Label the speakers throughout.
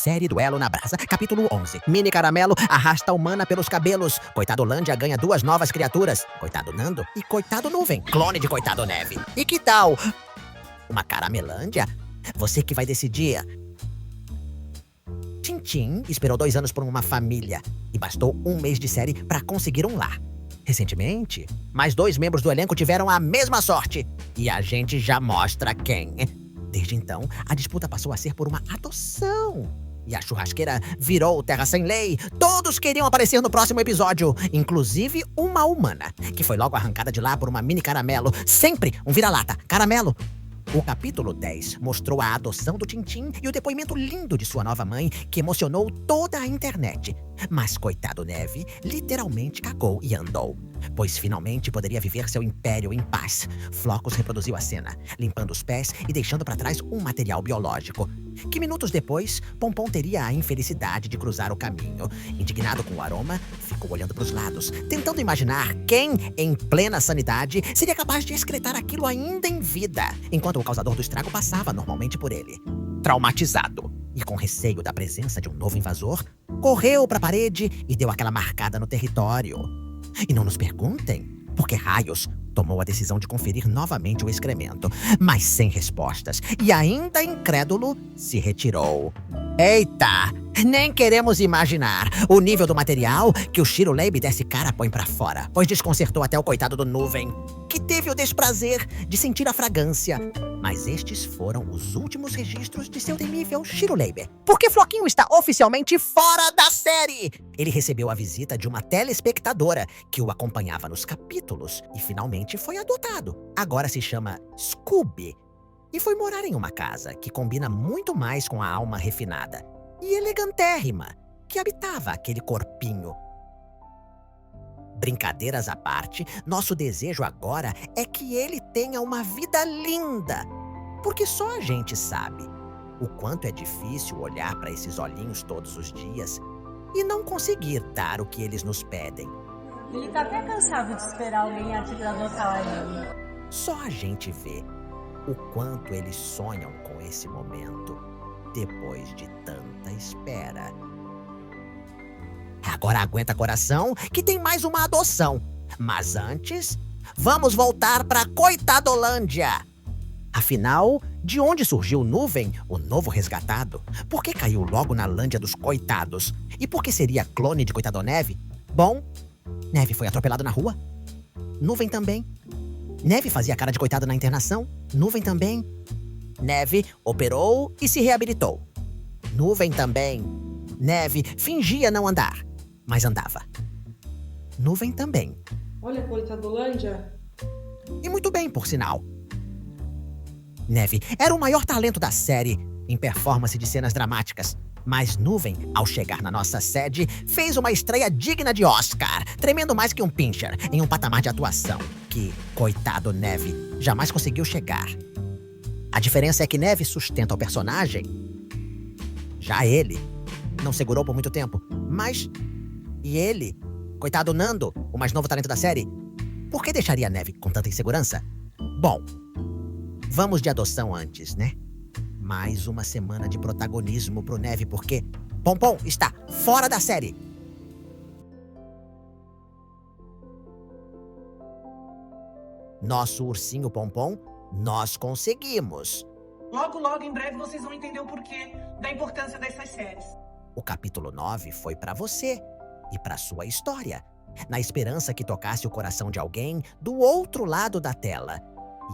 Speaker 1: série Duelo na Brasa, capítulo 11. Mini Caramelo arrasta humana pelos cabelos. Coitado Lândia ganha 2 novas criaturas. Coitado Nando e coitado Nuvem, clone de coitado Neve. E que tal uma Caramelândia? Você que vai decidir. Tintim esperou 2 anos por uma família e bastou 1 mês de série para conseguir um lar. Recentemente, mais 2 membros do elenco tiveram a mesma sorte. E a gente já mostra quem. Desde então, a disputa passou a ser por uma adoção. E a churrasqueira virou terra sem lei. Todos queriam aparecer no próximo episódio, inclusive uma humana, que foi logo arrancada de lá por uma mini Caramelo. Sempre um vira-lata. Caramelo. O capítulo 10 mostrou a adoção do Tintim e o depoimento lindo de sua nova mãe, que emocionou toda a internet. Mas coitado Neve literalmente cagou e andou, pois finalmente poderia viver seu império em paz. Flocos reproduziu a cena, limpando os pés e deixando para trás um material biológico, que minutos depois, Pompom teria a infelicidade de cruzar o caminho. Indignado com o aroma, ficou olhando para os lados, tentando imaginar quem, em plena sanidade, seria capaz de excretar aquilo ainda em vida, enquanto o causador do estrago passava normalmente por ele. Traumatizado e com receio da presença de um novo invasor, correu para a parede e deu aquela marcada no território. E não nos perguntem por que raios tomou a decisão de conferir novamente o excremento, mas sem respostas, e ainda incrédulo, se retirou. Eita! Nem queremos imaginar o nível do material que o Shiroleibe desse cara põe pra fora, pois desconcertou até o coitado do Nuvem, que teve o desprazer de sentir a fragrância. Mas estes foram os últimos registros de seu temível Shiroleibe. Porque Floquinho está oficialmente fora da série! Ele recebeu a visita de uma telespectadora que o acompanhava nos capítulos e finalmente foi adotado. Agora se chama Scooby e foi morar em uma casa que combina muito mais com a alma refinada e elegantérrima que habitava aquele corpinho. Brincadeiras à parte, nosso desejo agora é que ele tenha uma vida linda, porque só a gente sabe o quanto é difícil olhar para esses olhinhos todos os dias e não conseguir dar o que eles nos pedem.
Speaker 2: Ele tá até cansado de esperar alguém aqui pra adotar ele.
Speaker 1: Só a gente vê o quanto eles sonham com esse momento depois de tanta espera. Agora aguenta coração que tem mais uma adoção. Mas antes, vamos voltar pra Coitadolândia. Afinal, de onde surgiu Nuvem, o novo resgatado? Por que caiu logo na Lândia dos coitados? E por que seria clone de Coitado Neve? Bom, Neve foi atropelado na rua. Nuvem também. Neve fazia cara de coitada na internação. Nuvem também. Neve operou e se reabilitou. Nuvem também. Neve fingia não andar, mas andava. Nuvem também.
Speaker 3: Olha, Coitadolândia.
Speaker 1: E muito bem, por sinal. Neve era o maior talento da série em performance de cenas dramáticas. Mas Nuvem, ao chegar na nossa sede, fez uma estreia digna de Oscar, tremendo mais que um pincher, em um patamar de atuação que, coitado Neve, jamais conseguiu chegar. A diferença é que Neve sustenta o personagem. Já ele não segurou por muito tempo. Mas, e ele? Coitado Nando, o mais novo talento da série? Por que deixaria Neve com tanta insegurança? Bom, vamos de adoção antes, né? Mais uma semana de protagonismo pro Neve, porque Pompom está fora da série. Nosso ursinho Pompom, nós conseguimos.
Speaker 4: Logo, em breve, vocês vão entender o porquê da importância dessas séries.
Speaker 1: O capítulo 9 foi pra você e pra sua história, na esperança que tocasse o coração de alguém do outro lado da tela.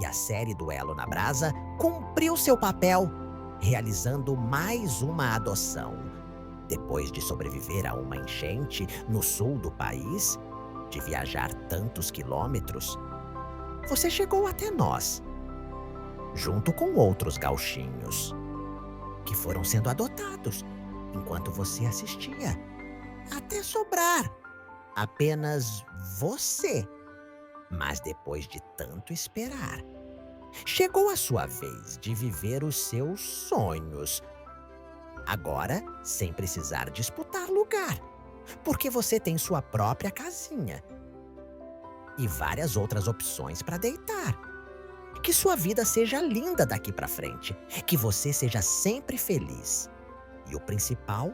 Speaker 1: E a série Duelo na Brasa cumpriu seu papel, realizando mais uma adoção. Depois de sobreviver a uma enchente no sul do país, de viajar tantos quilômetros, você chegou até nós, junto com outros gauchinhos, que foram sendo adotados enquanto você assistia, até sobrar apenas você. Mas depois de tanto esperar, chegou a sua vez de viver os seus sonhos. Agora, sem precisar disputar lugar, porque você tem sua própria casinha e várias outras opções para deitar. Que sua vida seja linda daqui para frente, que você seja sempre feliz. E o principal,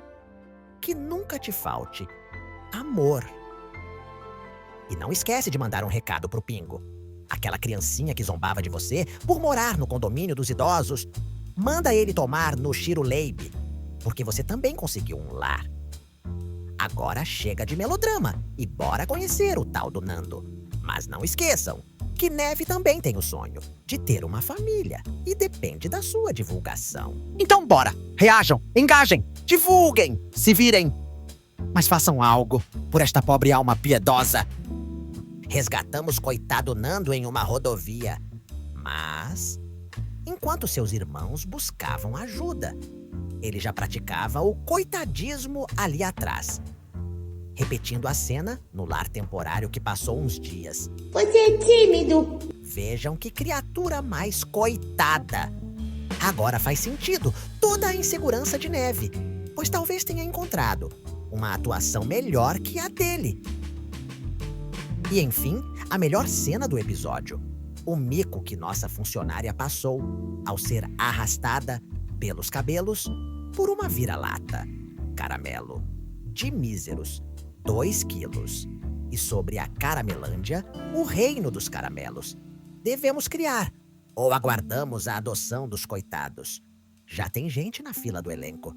Speaker 1: que nunca te falte amor. E não esquece de mandar um recado pro Pingo. Aquela criancinha que zombava de você por morar no condomínio dos idosos. Manda ele tomar no Chiruleibe, porque você também conseguiu um lar. Agora chega de melodrama e bora conhecer o tal do Nando. Mas não esqueçam que Neve também tem o sonho de ter uma família e depende da sua divulgação. Então bora, reajam, engajem, divulguem, se virem. Mas façam algo por esta pobre alma piedosa. Resgatamos coitado Nando em uma rodovia, mas enquanto seus irmãos buscavam ajuda, ele já praticava o coitadismo ali atrás, repetindo a cena no lar temporário que passou uns dias.
Speaker 5: Você é tímido.
Speaker 1: Vejam que criatura mais coitada. Agora faz sentido toda a insegurança de Neve, pois talvez tenha encontrado uma atuação melhor que a dele. E enfim, a melhor cena do episódio. O mico que nossa funcionária passou ao ser arrastada pelos cabelos por uma vira-lata. Caramelo de míseros 2 quilos. E sobre a Caramelândia, o reino dos caramelos. Devemos criar ou aguardamos a adoção dos coitados? Já tem gente na fila do elenco.